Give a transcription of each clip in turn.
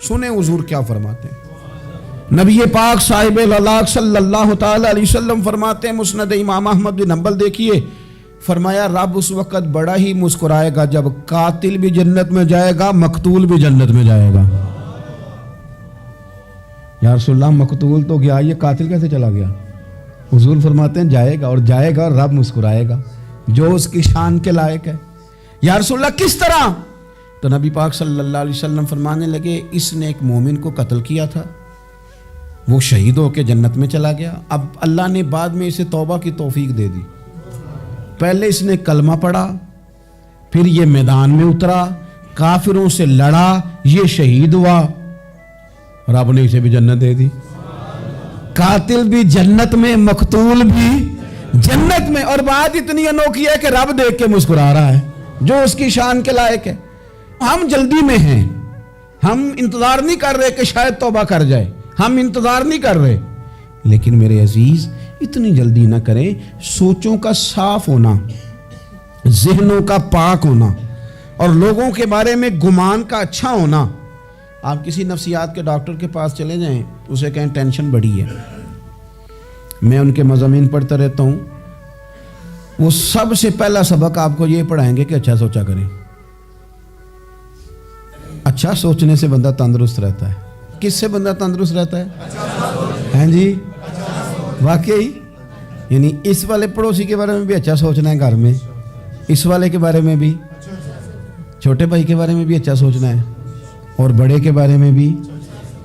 سنیں حضور کیا فرماتے ہیں۔ نبی پاک صاحب العلاق صلی اللہ تعالی علیہ وسلم فرماتے ہیں، مسند امام احمد بن حنبل دیکھیے، فرمایا رب اس وقت بڑا ہی مسکرائے گا جب قاتل بھی جنت میں جائے گا، مقتول بھی جنت میں جائے گا۔ یا رسول اللہ مقتول تو گیا، یہ قاتل کیسے چلا گیا؟ حضور فرماتے ہیں جائے گا، اور جائے گا اور رب مسکرائے گا جو اس کی شان کے لائق ہے۔ یا رسول اللہ کس طرح؟ تو نبی پاک صلی اللہ علیہ وسلم فرمانے لگے اس نے ایک مومن کو قتل کیا تھا، وہ شہید ہو کے جنت میں چلا گیا، اب اللہ نے بعد میں اسے توبہ کی توفیق دے دی۔ پہلے اس نے کلمہ پڑھا، پھر یہ میدان میں اترا، کافروں سے لڑا، یہ شہید ہوا، رب نے اسے بھی جنت دے دی۔ قاتل بھی جنت میں، مقتول بھی جنت میں، اور بات اتنی انوکھی ہے کہ رب دیکھ کے مسکرا رہا ہے جو اس کی شان کے لائق ہے۔ ہم جلدی میں ہیں، ہم انتظار نہیں کر رہے کہ شاید توبہ کر جائے، ہم انتظار نہیں کر رہے، لیکن میرے عزیز اتنی جلدی نہ کریں۔ سوچوں کا صاف ہونا، ذہنوں کا پاک ہونا، اور لوگوں کے بارے میں گمان کا اچھا ہونا۔ آپ کسی نفسیات کے ڈاکٹر کے پاس چلے جائیں، اسے کہیں ٹینشن بڑی ہے، میں ان کے مضامین پڑھتا رہتا ہوں، وہ سب سے پہلا سبق آپ کو یہ پڑھائیں گے کہ اچھا سوچا کریں۔ اچھا سوچنے سے بندہ تندرست رہتا ہے۔ کس سے بندہ تندرست رہتا ہے؟ ہیں جی واقعی، یعنی اس والے پڑوسی کے بارے میں بھی اچھا سوچنا ہے، گھر میں اس والے کے بارے میں بھی، چھوٹے بھائی کے بارے میں بھی اچھا سوچنا ہے، اور بڑے کے بارے میں بھی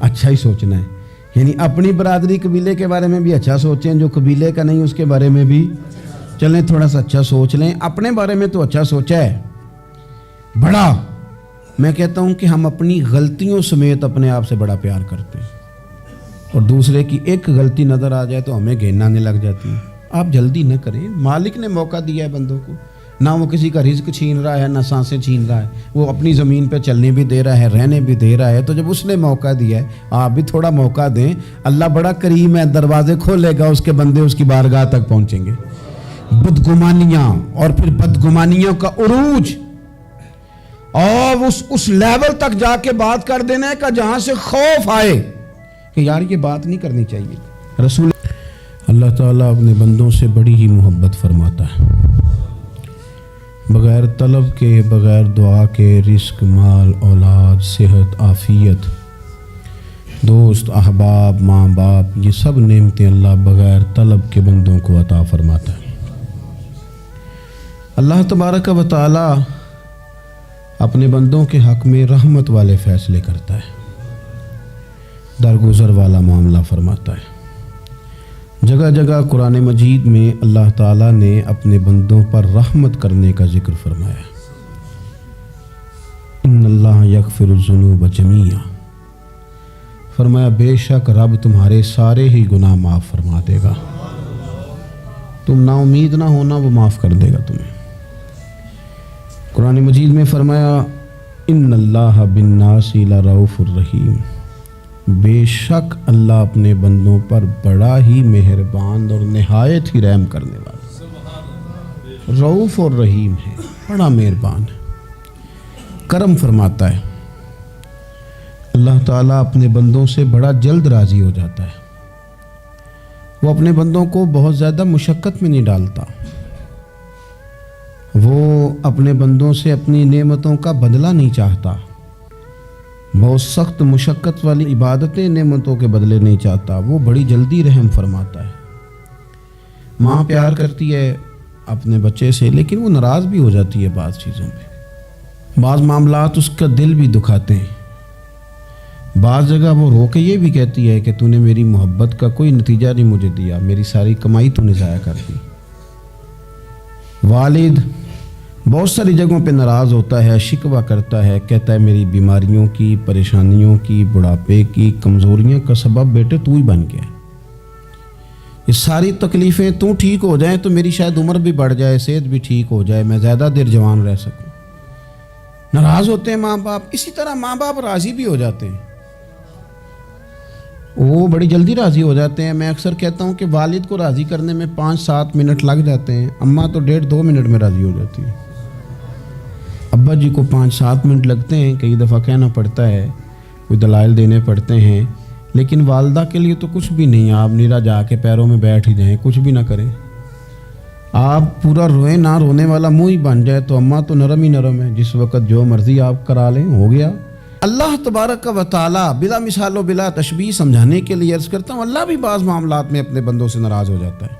اچھا ہی سوچنا ہے۔ یعنی اپنی برادری قبیلے کے بارے میں بھی اچھا سوچیں، جو قبیلے کا نہیں اس کے بارے میں بھی چلیں تھوڑا سا اچھا سوچ لیں۔ اپنے بارے میں تو اچھا سوچا ہے بڑا، میں کہتا ہوں کہ ہم اپنی غلطیوں سمیت اپنے آپ سے بڑا پیار کرتے ہیں، اور دوسرے کی ایک غلطی نظر آ جائے تو ہمیں گھین آنے لگ جاتی ہے۔ آپ جلدی نہ کریں، مالک نے موقع دیا ہے بندوں کو، نہ وہ کسی کا رزق چھین رہا ہے، نہ سانسیں چھین رہا ہے، وہ اپنی زمین پہ چلنے بھی دے رہا ہے، رہنے بھی دے رہا ہے، تو جب اس نے موقع دیا ہے آپ بھی تھوڑا موقع دیں۔ اللہ بڑا کریم ہے، دروازے کھولے گا، اس کے بندے اس کی بارگاہ تک پہنچیں گے۔ بدگمانیاں اور پھر بدگمانیوں کا عروج، اور اس لیول تک جا کے بات کر دینا ہے کہ جہاں سے خوف آئے کہ یار یہ بات نہیں کرنی چاہیے۔ رسول اللہ تعالیٰ اپنے بندوں سے بڑی ہی محبت فرماتا ہے، بغیر طلب کے، بغیر دعا کے رزق، مال، اولاد، صحت، عافیت، دوست، احباب، ماں باپ، یہ سب نعمتیں اللہ بغیر طلب کے بندوں کو عطا فرماتا ہے۔ اللہ تبارک و تعالیٰ اپنے بندوں کے حق میں رحمت والے فیصلے کرتا ہے، درگزر والا معاملہ فرماتا ہے۔ جگہ جگہ قرآن مجید میں اللہ تعالیٰ نے اپنے بندوں پر رحمت کرنے کا ذکر فرمایا ہے۔ ان اللہ یغفر الذنوب جمیعا، فرمایا بے شک رب تمہارے سارے ہی گناہ معاف فرما دے گا، تم نا امید نہ ہونا، وہ معاف کر دے گا تمہیں۔ قرآن مجید میں فرمایا ان اللہ بالناس لرؤوف الرحیم، بے شک اللہ اپنے بندوں پر بڑا ہی مہربان اور نہایت ہی رحم کرنے والا، رؤوف اور رحیم ہے، بڑا مہربان ہے، کرم فرماتا ہے۔ اللہ تعالیٰ اپنے بندوں سے بڑا جلد راضی ہو جاتا ہے، وہ اپنے بندوں کو بہت زیادہ مشقت میں نہیں ڈالتا، وہ اپنے بندوں سے اپنی نعمتوں کا بدلہ نہیں چاہتا، بہت سخت مشقت والی عبادتیں نعمتوں کے بدلے نہیں چاہتا، وہ بڑی جلدی رحم فرماتا ہے۔ ماں پیار کرتی ہے اپنے بچے سے، لیکن وہ ناراض بھی ہو جاتی ہے بعض چیزوں پہ، بعض معاملات اس کا دل بھی دکھاتے ہیں، بعض جگہ وہ رو کے یہ بھی کہتی ہے کہ تو نے میری محبت کا کوئی نتیجہ نہیں مجھے دیا، میری ساری کمائی تو نے ضائع کر دی۔ والد بہت ساری جگہوں پہ ناراض ہوتا ہے، شکوہ کرتا ہے، کہتا ہے میری بیماریوں کی، پریشانیوں کی، بڑھاپے کی، کمزوریوں کا سبب بیٹے تو ہی بن گیا، یہ ساری تکلیفیں تو ٹھیک ہو جائیں تو میری شاید عمر بھی بڑھ جائے، صحت بھی ٹھیک ہو جائے، میں زیادہ دیر جوان رہ سکوں۔ ناراض ہوتے ہیں ماں باپ، اسی طرح ماں باپ راضی بھی ہو جاتے ہیں، وہ بڑی جلدی راضی ہو جاتے ہیں۔ میں اکثر کہتا ہوں کہ والد کو راضی کرنے میں 5-7 منٹ لگ جاتے ہیں، اماں تو 1.5-2 منٹ میں راضی ہو جاتی ہے، ابا جی کو 5-7 منٹ لگتے ہیں، کئی دفعہ کہنا پڑتا ہے کوئی دلائل دینے پڑتے ہیں، لیکن والدہ کے لیے تو کچھ بھی نہیں. آپ نیرا جا کے پیروں میں بیٹھ ہی جائیں، کچھ بھی نہ کریں. آپ پورا روئیں نہ، رونے والا منہ ہی بن جائے تو اماں تو نرم ہی نرم ہے، جس وقت جو مرضی آپ کرا لیں، ہو گیا. اللہ تبارک و تعالی بلا مثال و بلا تشبیہ سمجھانے کے لیے عرض کرتا ہوں، اللہ بھی بعض معاملات میں اپنے بندوں سے ناراض ہو جاتا ہے.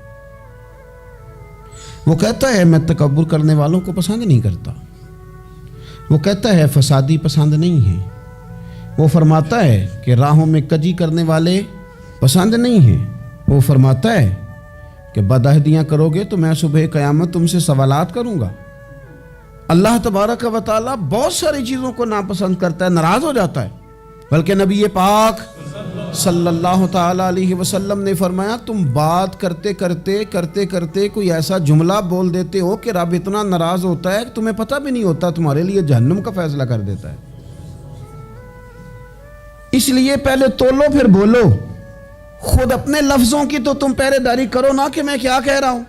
وہ کہتا ہے میں تکبر کرنے والوں کو پسند نہیں کرتا. وہ کہتا ہے فسادی پسند نہیں ہے. وہ فرماتا ہے کہ راہوں میں کجی کرنے والے پسند نہیں ہیں. وہ فرماتا ہے کہ بدعہدیاں کرو گے تو میں صبح قیامت تم سے سوالات کروں گا. اللہ تبارک و تعالیٰ بہت ساری چیزوں کو ناپسند کرتا ہے، ناراض ہو جاتا ہے. بلکہ نبی پاک صلی اللہ تعالیٰ علیہ وسلم نے فرمایا تم بات کرتے کرتے کوئی ایسا جملہ بول دیتے ہو کہ رب اتنا ناراض ہوتا ہے کہ تمہیں پتہ بھی نہیں ہوتا، تمہارے لیے جہنم کا فیصلہ کر دیتا ہے. اس لیے پہلے تولو پھر بولو. خود اپنے لفظوں کی تو تم پہرے داری کرو نا کہ میں کیا کہہ رہا ہوں.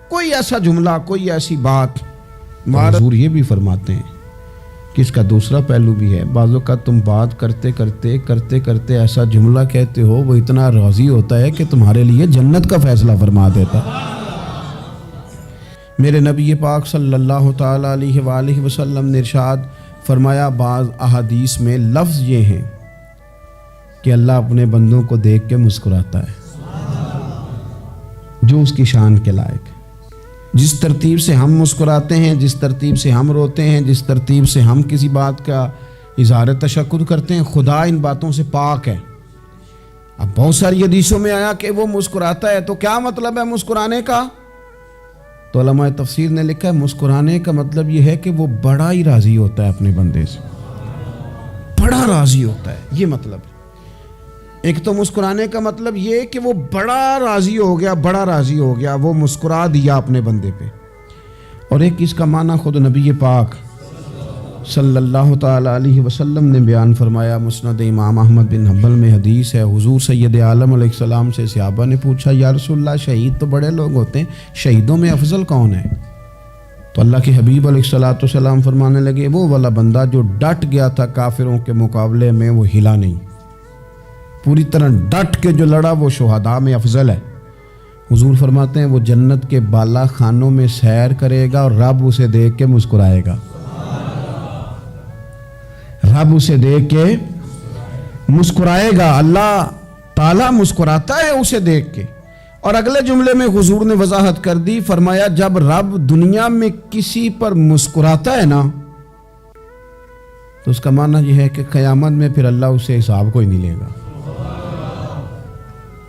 کوئی ایسا جملہ، کوئی ایسی بات. حضور یہ بھی فرماتے ہیں کہ اس کا دوسرا پہلو بھی ہے. بعض اوقات تم بات کرتے ایسا جملہ کہتے ہو وہ اتنا راضی ہوتا ہے کہ تمہارے لیے جنت کا فیصلہ فرما دیتا. میرے نبی پاک صلی اللہ تعالی علیہ وآلہ وسلم نے ارشاد فرمایا، بعض احادیث میں لفظ یہ ہیں کہ اللہ اپنے بندوں کو دیکھ کے مسکراتا ہے جو اس کی شان کے لائق. جس ترتیب سے ہم مسکراتے ہیں، جس ترتیب سے ہم روتے ہیں، جس ترتیب سے ہم کسی بات کا اظہار تشکر کرتے ہیں، خدا ان باتوں سے پاک ہے. اب بہت ساری حدیثوں میں آیا کہ وہ مسکراتا ہے، تو کیا مطلب ہے مسکرانے کا؟ تو علماء تفسیر نے لکھا ہے مسکرانے کا مطلب یہ ہے کہ وہ بڑا ہی راضی ہوتا ہے اپنے بندے سے، بڑا راضی ہوتا ہے. یہ مطلب ہے. ایک تو مسکرانے کا مطلب یہ کہ وہ بڑا راضی ہو گیا، وہ مسکرا دیا اپنے بندے پہ. اور ایک اس کا معنی خود نبی پاک صلی اللہ تعالی علیہ وسلم نے بیان فرمایا. مسند امام احمد بن حنبل میں حدیث ہے، حضور سید عالم علیہ السلام سے صحابہ نے پوچھا یا رسول اللہ شہید تو بڑے لوگ ہوتے ہیں، شہیدوں میں افضل کون ہے؟ تو اللہ کے حبیب علیہ السلام فرمانے لگے وہ والا بندہ جو ڈٹ گیا تھا کافروں کے مقابلے میں، وہ ہلا نہیں، پوری طرح ڈٹ کے جو لڑا وہ شہداء میں افضل ہے. حضور فرماتے ہیں وہ جنت کے بالا خانوں میں سیر کرے گا اور رب اسے دیکھ کے مسکرائے گا. رب اسے دیکھ کے مسکرائے گا. اللہ تعالیٰ مسکراتا ہے اسے دیکھ کے. اور اگلے جملے میں حضور نے وضاحت کر دی، فرمایا جب رب دنیا میں کسی پر مسکراتا ہے نا تو اس کا معنی یہ ہے کہ قیامت میں پھر اللہ اسے حساب کوئی نہیں لے گا.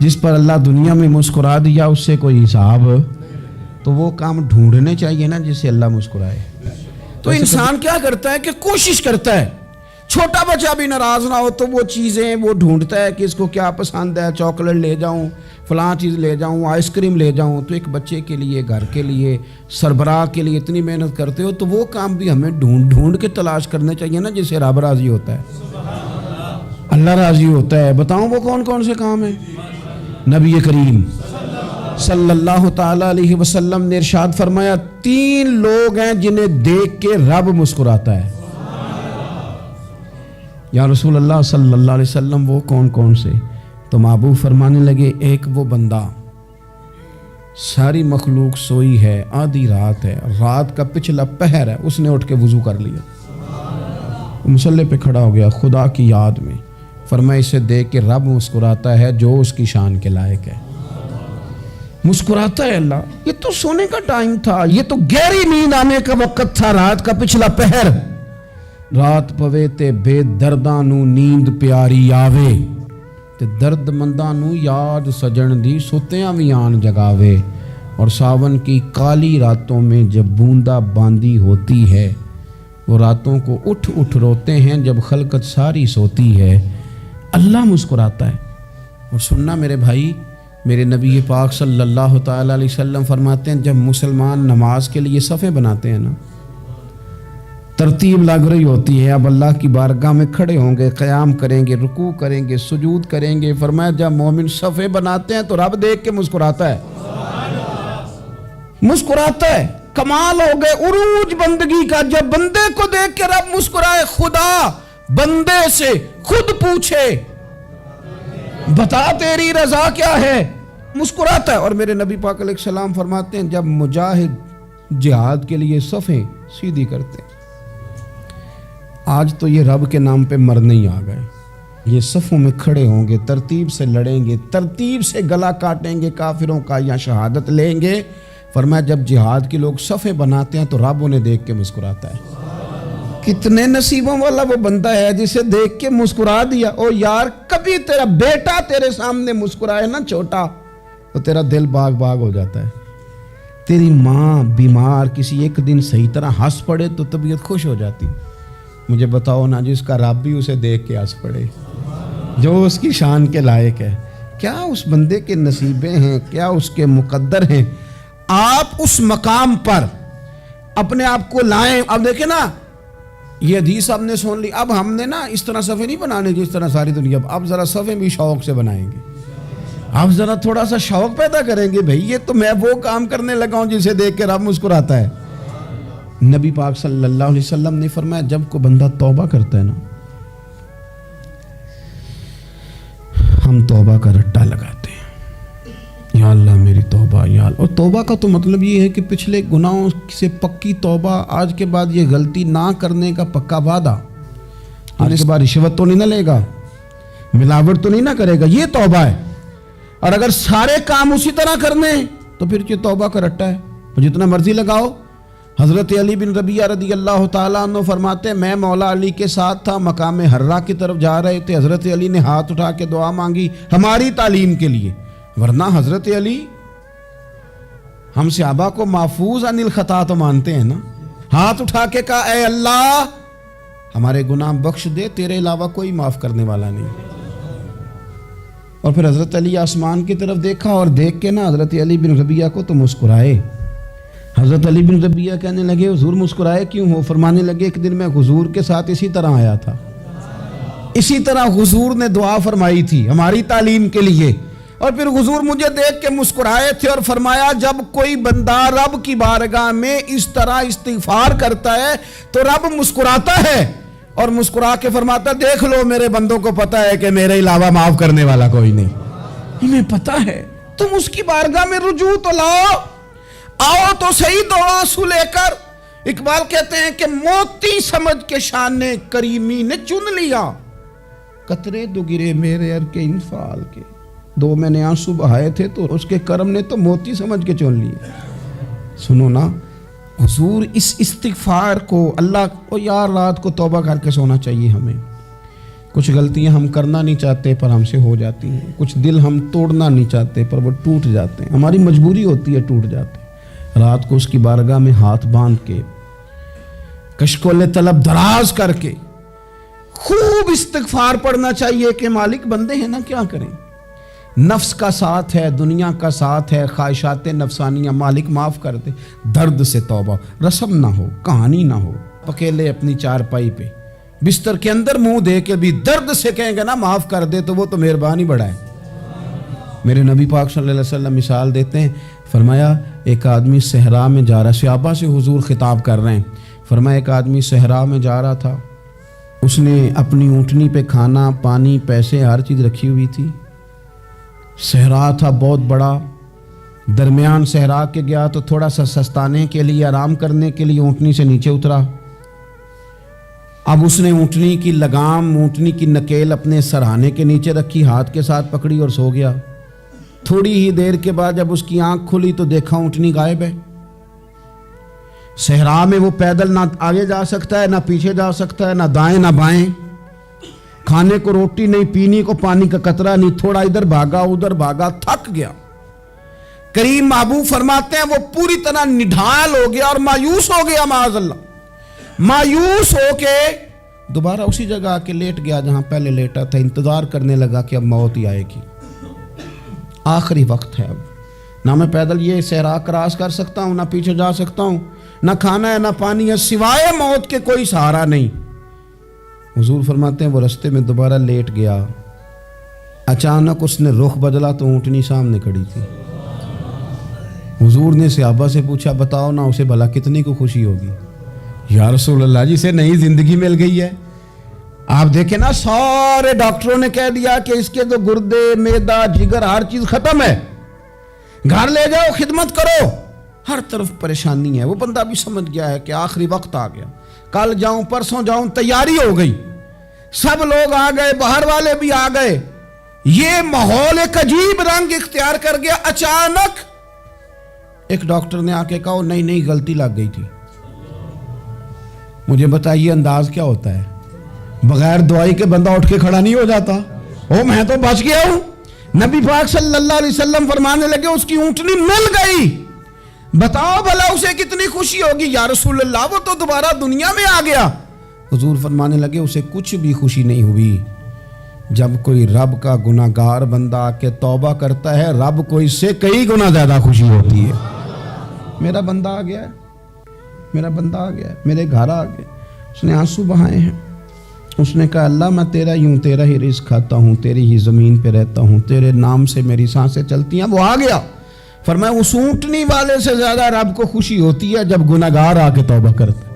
جس پر اللہ دنیا میں مسکرا دیا اس سے کوئی حساب، تو وہ کام ڈھونڈنے چاہیے نا جس سے اللہ مسکرائے. تو انسان کیا کرتا ہے کہ کوشش کرتا ہے، چھوٹا بچہ بھی ناراض نہ ہو تو وہ چیزیں وہ ڈھونڈتا ہے کہ اس کو کیا پسند ہے، چاکلیٹ لے جاؤں، فلاں چیز لے جاؤں، آئس کریم لے جاؤں. تو ایک بچے کے لیے، گھر کے لیے، سربراہ کے لیے اتنی محنت کرتے ہو تو وہ کام بھی ہمیں ڈھونڈ کے تلاش کرنے چاہیے نا جس سے رب راضی ہوتا ہے، اللہ راضی ہوتا ہے. بتاؤں وہ کون کون سے کام ہیں؟ نبی کریم صلی اللہ تعالی علیہ وسلم نے ارشاد فرمایا 3 لوگ ہیں جنہیں دیکھ کے رب مسکراتا ہے. یا رسول اللہ صلی اللہ علیہ وسلم وہ کون کون سے؟ تو محبوب فرمانے لگے ایک وہ بندہ ساری مخلوق سوئی ہے، آدھی رات ہے، رات کا پچھلا پہر ہے، اس نے اٹھ کے وضو کر لیا، مصلی پہ کھڑا ہو گیا خدا کی یاد میں. فرمایا اسے دیکھ کے رب مسکراتا ہے جو اس کی شان کے لائق ہے. مسکراتا ہے اللہ. یہ تو سونے کا ٹائم تھا، یہ تو گہری نیند آنے کا وقت تھا، رات کا پچھلا پہر. رات پوے تے بے درداں نو نیند پیاری آوے تے درد منداں نو یاد سجن دی ستیاں وی آن جگاوے. اور ساون کی کالی راتوں میں جب بوندا باندی ہوتی ہے، وہ راتوں کو اٹھ اٹھ روتے ہیں جب خلقت ساری سوتی ہے. اللہ مسکراتا ہے. اور سننا میرے بھائی، میرے نبی پاک صلی اللہ تعالی علیہ وسلم فرماتے ہیں جب مسلمان نماز کے لیے صفیں بناتے ہیں نا، ترتیب لگ رہی ہوتی ہے، اب اللہ کی بارگاہ میں کھڑے ہوں گے، قیام کریں گے، رکوع کریں گے، سجود کریں گے. فرمایا جب مومن صفیں بناتے ہیں تو رب دیکھ کے مسکراتا ہے، مسکراتا ہے. کمال ہو گئے عروج بندگی کا جب بندے کو دیکھ کے رب مسکرائے. خدا بندے سے خود پوچھے بتا تیری رضا کیا ہے، مسکراتا ہے۔ اور میرے نبی پاک علیہ السلام فرماتے ہیں جب مجاہد جہاد کے لیے صفیں سیدھی کرتے ہیں، آج تو یہ رب کے نام پہ مرنے ہی آ گئے، یہ صفوں میں کھڑے ہوں گے، ترتیب سے لڑیں گے، ترتیب سے گلا کاٹیں گے کافروں کا یا شہادت لیں گے۔ فرمایا جب جہاد کے لوگ صفیں بناتے ہیں تو رب انہیں دیکھ کے مسکراتا ہے۔ کتنے نصیبوں والا وہ بندہ ہے جسے دیکھ کے مسکرا دیا۔ او یار کبھی تیرا بیٹا تیرے سامنے مسکرائے نا چھوٹا تو تیرا دل باغ باغ ہو جاتا ہے۔ تیری ماں بیمار کسی ایک دن صحیح طرح ہنس پڑے تو طبیعت خوش ہو جاتی۔ مجھے بتاؤ نا جس کا رب بھی اسے دیکھ کے ہنس پڑے، جو اس کی شان کے لائق ہے، کیا اس بندے کے نصیبیں ہیں، کیا اس کے مقدر ہیں۔ آپ اس مقام پر اپنے آپ کو لائیں۔ اب دیکھیں نا یہ حدیث آپ نے سن لی، اب ہم نے نا اس طرح صفحے نہیں بنانے جس طرح ساری دنیا، اب ذرا صفحے بھی شوق سے بنائیں گے، اب ذرا تھوڑا سا شوق پیدا کریں گے۔ بھئی یہ تو میں وہ کام کرنے لگا ہوں جسے دیکھ کے رب مسکراتا ہے۔ نبی پاک صلی اللہ علیہ وسلم نے فرمایا جب کوئی بندہ توبہ کرتا ہے نا، ہم توبہ کا رٹا لگاتے ہیں، یا اللہ میری توبہ یا اللہ۔ اور توبہ کا تو مطلب یہ ہے کہ پچھلے گناہوں سے پکی توبہ، آج کے بعد یہ غلطی نہ کرنے کا پکا وعدہ، آج کے بعد رشوت تو نہیں نہ لے گا، ملاوٹ تو نہیں نہ کرے گا، یہ توبہ ہے۔ اور اگر سارے کام اسی طرح کرنے تو پھر یہ توبہ کا رٹا ہے، جتنا مرضی لگاؤ۔ حضرت علی بن ربیعہ رضی اللہ تعالیٰ عنہ فرماتے ہیں میں مولا علی کے ساتھ تھا، مقام حرہ کی طرف جا رہے تھے، حضرت علی نے ہاتھ اٹھا کے دعا مانگی ہماری تعلیم کے لیے، ورنہ حضرت علی ہم صحابہ کو محفوظ عن الخطا تو مانتے ہیں نا۔ ہاتھ اٹھا کے کہا اے اللہ ہمارے گناہ بخش دے، تیرے علاوہ کوئی معاف کرنے والا نہیں۔ اور پھر حضرت علی آسمان کی طرف دیکھا اور دیکھ کے نا حضرت علی بن ربیعہ کو تو مسکرائے۔ حضرت علی بن ربیعہ کہنے لگے حضور مسکرائے کیوں ہو؟ فرمانے لگے ایک دن میں حضور کے ساتھ اسی طرح آیا تھا، اسی طرح حضور نے دعا فرمائی تھی ہماری تعلیم کے لیے، اور پھر حضور مجھے دیکھ کے مسکرائے تھے اور فرمایا جب کوئی بندہ رب کی بارگاہ میں اس طرح استغفار کرتا ہے تو رب مسکراتا ہے، اور مسکرا کے فرماتا دیکھ لو میرے بندوں کو پتا ہے کہ میرے علاوہ معاف کرنے والا کوئی نہیں، انہیں پتا ہے، تم اس کی بارگاہ میں رجوع تو لاؤ، آؤ تو صحیح دو آنسو لے کر۔ اقبال کہتے ہیں کہ موتی سمجھ کے شان کریمی نے چن لیا، قطرے دو گرے میرے ار کے انفعال کے، دو میں نے آنسو بہائے تھے تو اس کے کرم نے تو موتی سمجھ کے چن لیے۔ سنو نا حضور اس استغفار کو اللہ کو یار رات کو توبہ کر کے سونا چاہیے ہمیں۔ کچھ غلطیاں ہم کرنا نہیں چاہتے پر ہم سے ہو جاتی ہیں، کچھ دل ہم توڑنا نہیں چاہتے پر وہ ٹوٹ جاتے ہیں، ہماری مجبوری ہوتی ہے ٹوٹ جاتے ہیں۔ رات کو اس کی بارگاہ میں ہاتھ باندھ کے کشکول طلب دراز کر کے خوب استغفار پڑھنا چاہیے کہ مالک بندے ہیں نا کیا کریں، نفس کا ساتھ ہے، دنیا کا ساتھ ہے، خواہشات نفسانیہ، مالک معاف کر دے۔ درد سے توبہ، رسم نہ ہو، کہانی نہ ہو، اکیلے اپنی چارپائی پہ بستر کے اندر منہ دے کے بھی درد سے کہیں گے نا معاف کر دے تو وہ تو مہربانی بڑا ہے۔ میرے نبی پاک صلی اللہ علیہ وسلم مثال دیتے ہیں، فرمایا ایک آدمی صحرا میں جا رہا، صحابہ سے حضور خطاب کر رہے ہیں، فرمایا ایک آدمی صحرا میں جا رہا تھا، اس نے اپنی اونٹنی پہ کھانا پانی پیسے ہر چیز رکھی ہوئی تھی، صحرا تھا بہت بڑا، درمیان صحرا کے گیا تو تھوڑا سا سستانے کے لیے آرام کرنے کے لیے اونٹنی سے نیچے اترا۔ اب اس نے اونٹنی کی لگام اونٹنی کی نکیل اپنے سرہانے کے نیچے رکھی، ہاتھ کے ساتھ پکڑی اور سو گیا۔ تھوڑی ہی دیر کے بعد جب اس کی آنکھ کھلی تو دیکھا اونٹنی غائب ہے۔ صحرا میں وہ پیدل نہ آگے جا سکتا ہے نہ پیچھے جا سکتا ہے، نہ دائیں نہ بائیں، کھانے کو روٹی نہیں، پینے کو پانی کا قطرہ نہیں، تھوڑا ادھر بھاگا ادھر بھاگا، تھک گیا۔ کریم محبوب فرماتے ہیں وہ پوری طرح نڈھال ہو گیا اور مایوس ہو گیا، معاذ اللہ، مایوس ہو کے دوبارہ اسی جگہ آ کے لیٹ گیا جہاں پہلے لیٹا تھا، انتظار کرنے لگا کہ اب موت ہی آئے گی، آخری وقت ہے، اب نہ میں پیدل یہ صحرا کراس کر سکتا ہوں، نہ پیچھے جا سکتا ہوں، نہ کھانا ہے نہ پانی ہے، سوائے موت کے کوئی سہارا نہیں۔ حضور فرماتے ہیں وہ رستے میں دوبارہ لیٹ گیا، اچانک اس نے رخ بدلا تو اونٹنی سامنے کھڑی تھی۔ حضور نے صحابہ سے پوچھا بتاؤ نا اسے بھلا کتنی کو خوشی ہوگی؟ یا رسول اللہ جسے نئی زندگی مل گئی ہے، آپ دیکھیں نا سارے ڈاکٹروں نے کہہ دیا کہ اس کے تو گردے معدہ جگر ہر چیز ختم ہے, گھر لے جاؤ خدمت کرو, ہر طرف پریشانی ہے. وہ بندہ بھی سمجھ گیا ہے کہ آخری وقت آ گیا, کل جاؤں پرسوں جاؤں, تیاری ہو گئی, سب لوگ آ گئے, باہر والے بھی آ گئے, یہ ماحول ایک عجیب رنگ اختیار کر گیا. اچانک ایک ڈاکٹر نے آ کے کہا نہیں غلطی لگ گئی تھی. مجھے بتائیے انداز کیا ہوتا ہے؟ بغیر دعائی کے بندہ اٹھ کے کھڑا نہیں ہو جاتا. میں تو بچ گیا ہوں. نبی پاک صلی اللہ علیہ وسلم فرمانے لگے اس کی اونٹنی مل گئی. بتاؤ بھلا اسے کتنی خوشی ہوگی. یا رسول اللہ وہ تو دوبارہ دنیا میں آ گیا. حضور فرمانے لگے اسے کچھ بھی خوشی نہیں ہوئی. جب کوئی رب کا گناہگار بندہ آ کے توبہ کرتا ہے, رب کو اس سے کئی گنا زیادہ خوشی ہوتی ہے. میرا بندہ آ گیا ہے, میرا بندہ آ گیا ہے, میرے گھر آ گیا. اس نے آنسو بہائے ہیں. اس نے کہا اللہ میں تیرا ہی ہوں, تیرا ہی رزق کھاتا ہوں, تیری ہی زمین پہ رہتا ہوں, تیرے نام سے میری سانسیں چلتی ہیں. وہ آ گیا. فرمایا اس اونٹنی والے سے زیادہ رب کو خوشی ہوتی ہے جب گناہگار آ کے توبہ کرتا ہے.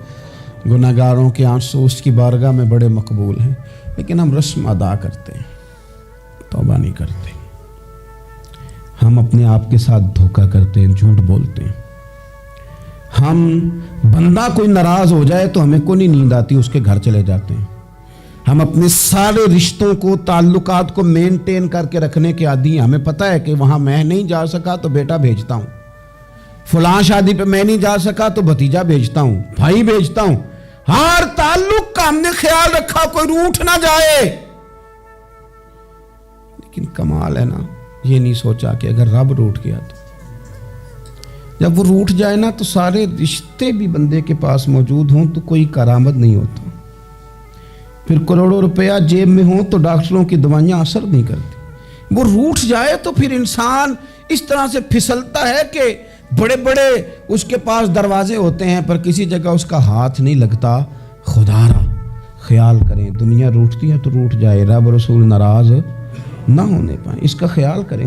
گناہگاروں کے آنسو اس کی بارگاہ میں بڑے مقبول ہیں, لیکن ہم رسم ادا کرتے ہیں, توبہ نہیں کرتے. ہم اپنے آپ کے ساتھ دھوکہ کرتے ہیں, جھوٹ بولتے ہیں. ہم بندہ کوئی ناراض ہو جائے تو ہمیں کو نہیں نیند آتی, اس کے گھر چلے جاتے ہیں. ہم اپنے سارے رشتوں کو, تعلقات کو مینٹین کر کے رکھنے کے عادی ہیں. ہمیں پتہ ہے کہ وہاں میں نہیں جا سکا تو بیٹا بھیجتا ہوں, فلاں شادی پہ میں نہیں جا سکا تو بھتیجا بھیجتا ہوں, بھائی بھیجتا ہوں. ہر تعلق کا ہم نے خیال رکھا کوئی روٹھ نہ جائے. لیکن کمال ہے نا, یہ نہیں سوچا کہ اگر رب روٹھ گیا تو جب وہ روٹھ جائے نا تو سارے رشتے بھی بندے کے پاس موجود ہوں تو کوئی کرامت نہیں ہوتا. پھر کروڑوں روپیہ جیب میں ہوں تو ڈاکٹروں کی دوائیاں اثر نہیں کرتی. وہ روٹھ جائے تو پھر انسان اس طرح سے پھسلتا ہے کہ بڑے بڑے اس کے پاس دروازے ہوتے ہیں پر کسی جگہ اس کا ہاتھ نہیں لگتا. خدا را خیال کریں, دنیا روٹھتی ہے تو روٹھ جائے, رب رسول ناراض نہ ہونے پائیں, اس کا خیال کریں.